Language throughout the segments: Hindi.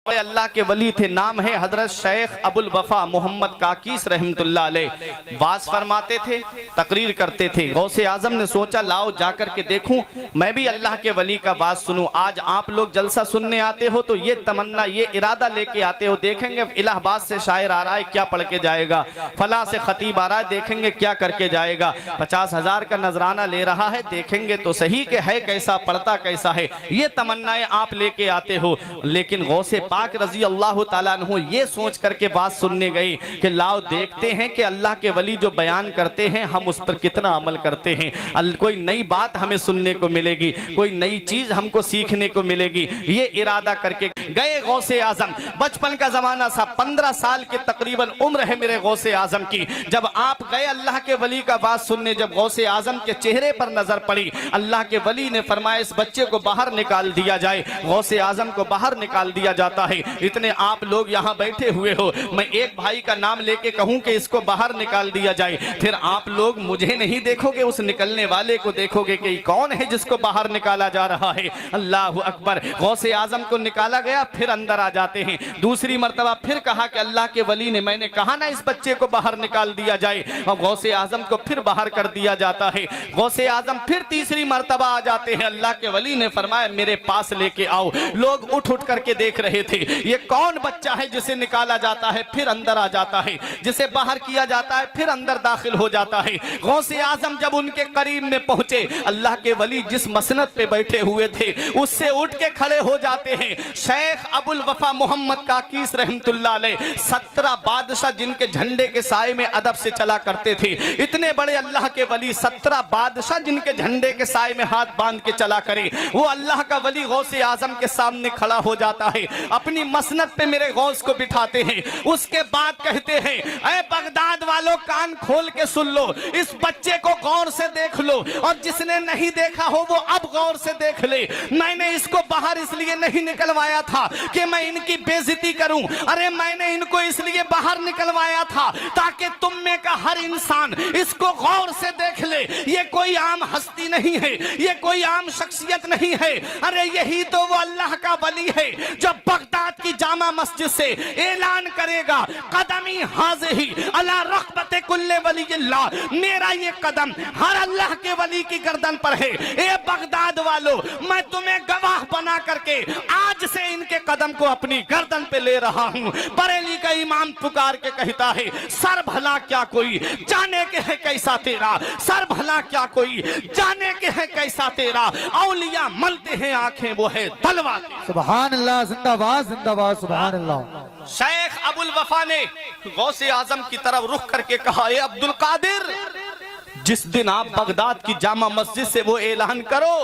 अल्लाह के वली थे, नाम है हजरत शेख अबुल वफा मोहम्मद काकीस रहमतुल्लाह अलैह। वाज फरमाते थे, तकरीर करते थे। गौसे आजम ने सोचा लाओ जाकर के देखूं, मैं भी अल्लाह के वली का बात सुनूं। आज आप लोग जलसा सुनने आते हो तो ये तमन्ना, ये इरादा लेके आते हो, देखेंगे इलाहाबाद से शायर आ रहा है क्या पढ़ के जाएगा, फला से खतीब आ रहा है देखेंगे क्या करके जाएगा, 50,000 का नजराना ले रहा है देखेंगे तो सही के है कैसा, पढ़ता कैसा है, ये तमन्नाएं आप लेके आते हो। लेकिन गौसे पाक रजी अल्लाह ताला अन्हु ये सोच करके बात सुनने गई कि लाओ देखते हैं कि अल्लाह के वली जो बयान करते हैं हम उस पर कितना अमल करते हैं, कोई नई बात हमें सुनने को मिलेगी, कोई नई चीज हमको सीखने को मिलेगी। ये इरादा करके गए गौसे आजम। बचपन का जमाना था, 15 साल के तकरीबन उम्र है मेरे गौसे आजम की। जब आप गए अल्लाह के वली का बात सुनने, जब गौसे आजम के चेहरे पर नजर पड़ी, अल्लाह के वली ने फरमाया इस बच्चे को बाहर निकाल दिया जाए। गौसे आजम को बाहर निकाल दिया जाता है। इतने आप लोग यहाँ बैठे हुए हो, मैं एक भाई का नाम लेके कहूँ कि इसको बाहर निकाल दिया जाए, फिर आप लोग मुझे नहीं देखोगे, उस निकलने वाले को देखोगे कि कौन है जिसको बाहर निकाला जा रहा है। अल्लाह अकबर। गौसे आजम को निकाला गया, फिर अंदर आ जाते हैं। दूसरी मर्तबा फिर कहा कि अल्लाह के वली ने, मैंने कहा ना इस बच्चे को बाहर निकाल दिया जाए, और गौसे आजम को फिर बाहर कर दिया जाता है। गौसे आजम फिर तीसरी मर्तबा आ जाते हैं, अल्लाह के वली ने फरमाया मेरे पास लेके आओ। लोग उठ उठ करके देख रहे थे ये कौन बच्चा है जिसे निकाला जाता है फिर अंदर आ जाता है, जिसे बाहर किया जाता है फिर अंदर दाखिल हो जाता है। गौसे आजम जब उनके करीब में पहुंचे, अल्लाह के वली जिस मसनद पे बैठे हुए थे उससे उठ के खड़े हो जाते हैं। शेख अबुल वफा मोहम्मद काकीस रहमतुल्लाह अलैह, 17 बादशाह जिनके झंडे के साए में अदब से चला करते थे, इतने बड़े अल्लाह के वली, 17 बादशाह जिनके झंडे के साए में हाथ बांध के चला करे, वो अल्लाह का वली गौसे आजम के सामने खड़ा हो जाता है। अपनी मसनद पे मेरे गौस को बिठाते हैं, उसके बाद कहते हैं ऐ बगदाद वालों कान खोल के सुन लो, इस बच्चे को गौर से देख लो, और जिसने नहीं देखा हो वो अब गौर से देख ले। मैंने इसको बाहर इसलिए नहीं निकलवाया था कि मैं इनकी बेइज्जती करूं, अरे मैंने इनको इसलिए बाहर निकलवाया था ताकि तुम में का हर इंसान इसको गौर से देख ले। ये कोई आम हस्ती नहीं है, ये कोई आम शख्सियत नहीं है, अरे यही तो वो अल्लाह का वली है जो बगदाद की जामा मस्जिद से ऐलान करेगा कदमी हाज़िही अला रग़बत कुल्ले वलील्लाह, मेरा ये कदम हर अल्लाह के वली की गर्दन पर है। ए बगदाद वालों, मैं तुम्हें गवाह बना करके आज से इनके कदम को अपनी गर्दन पे ले रहा हूं। बरेली का इमाम पुकार के कहता है सर भला क्या कोई जाने के है कैसा तेरा, सर भला क्या कोई जाने के है कैसा तेरा, औलिया मलते हैं आंखें वो है तलवा। सुभान अल्लाह, जिंदाबाद जिंदाबाद, सुभान अल्लाह। शेख अबुल वफा ने गौसे आजम की तरफ रुख करके कहा ए अब्दुल कादिर, जिस दिन आप बगदाद की जामा मस्जिद से वो ऐलान करो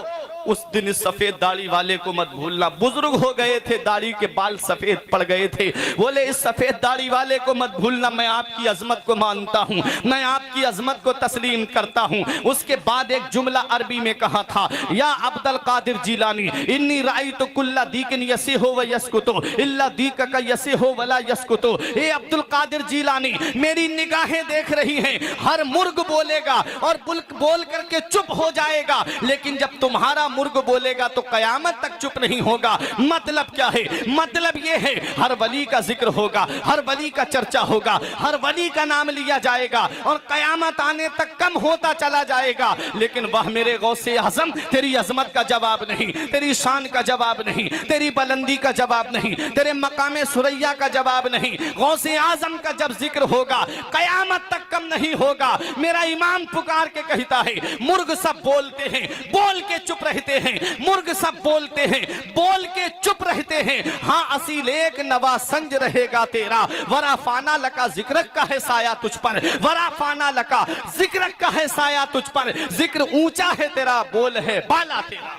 उस दिन इस सफेद दाढ़ी वाले को मत भूलना। बुजुर्ग हो गए थे, दाढ़ी के बाल सफेद पड़ गए थे, बोले इस सफेद दाढ़ी वाले को मत भूलना, मैं आपकी अजमत को मानता हूँ, मैं आपकी अजमत को तस्लीम करता हूँ। उसके बाद एक जुमला अरबी में कहा था या अब्दुल कादिर जिलानी इन्नी राई तो कुल्ला दीकन यसे हो व यसकुतो इल्ला दीक का यसे हो वला यसकुतो। ए अब्दुल कादिर जिलानी, मेरी निगाहें देख रही हैं, हर मुर्ग बोलेगा और बोल करके चुप हो जाएगा, लेकिन जब तुम्हारा मुर्ग बोलेगा तो कयामत तक चुप नहीं होगा। मतलब क्या है? मतलब ये है हर वली का जिक्र होगा, हर वली का चर्चा होगा, हर वली का नाम लिया जाएगा और कयामत आने तक कम होता चला जाएगा। लेकिन वह मेरे गौसे आजम, तेरी अजमत का जवाब नहीं, तेरी शान का जवाब नहीं, तेरी बुलंदी का जवाब नहीं, तेरे मकामे सुरैया का जवाब नहीं। गौसे आजम का जब जिक्र होगा कयामत तक कम नहीं होगा। मेरा इमाम पुकार के कहता है मुर्ग सब बोलते हैं, बोल के चुप रहते हैं, मुर्ग सब बोलते हैं, बोल के चुप रहते हैं। हाँ असील एक नवा संज रहेगा तेरा, वरा फाना लका जिक्र का है साया तुझ पर, वरा फाना लका जिक्र का है साया तुझ पर। जिक्र ऊंचा है तेरा, बोल है बाला तेरा,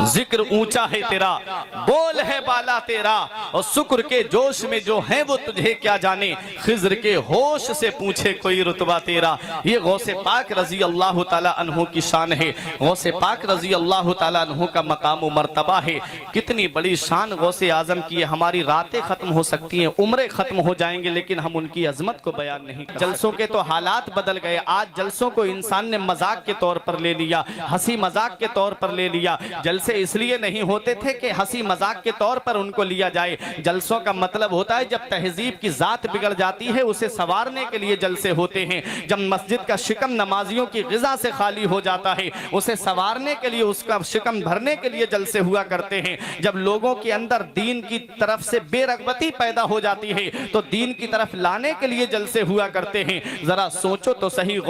जिक्र ऊंचा है तेरा, बोल है बाला तेरा। और शुक्र के जोश में जो है वो तुझे क्या जाने, खिज्र के होश से पूछे कोई रुतबा तेरा। ये गौसे पाक रजी अल्लाह ताला अन्हु की शान है, गौसे पाक रजी अल्लाह ताला अन्हु का मकाम व मर्तबा है। कितनी बड़ी शान गौसे आजम की है। हमारी रातें खत्म हो सकती हैं, उम्रें खत्म हो जाएंगे, लेकिन हम उनकी अजमत को बयान नहीं कर। जलसों के तो हालात बदल गए। आज जलसों को इंसान ने मजाक के तौर पर ले लिया, हंसी मजाक के तौर पर ले लिया। जलसे इसलिए नहीं होते थे कि हंसी मजाक के तौर पर उनको लिया जाए। जलसों का मतलब होता है जब तहजीब की जात बिगड़ जाती है उसे संवारने के लिए जलसे होते हैं। जब मस्जिद का शिकम नमाजियों की गिजा से खाली हो जाता है उसे संवारने के लिए, उसका शिकम भरने के लिए जलसे हुआ करते हैं। जब लोगों के अंदर दीन की तरफ से बेरगबती पैदा हो जाती है तो दीन की तरफ लाने के लिए जलसे हुआ करते हैं। जरा सोचो तो सही।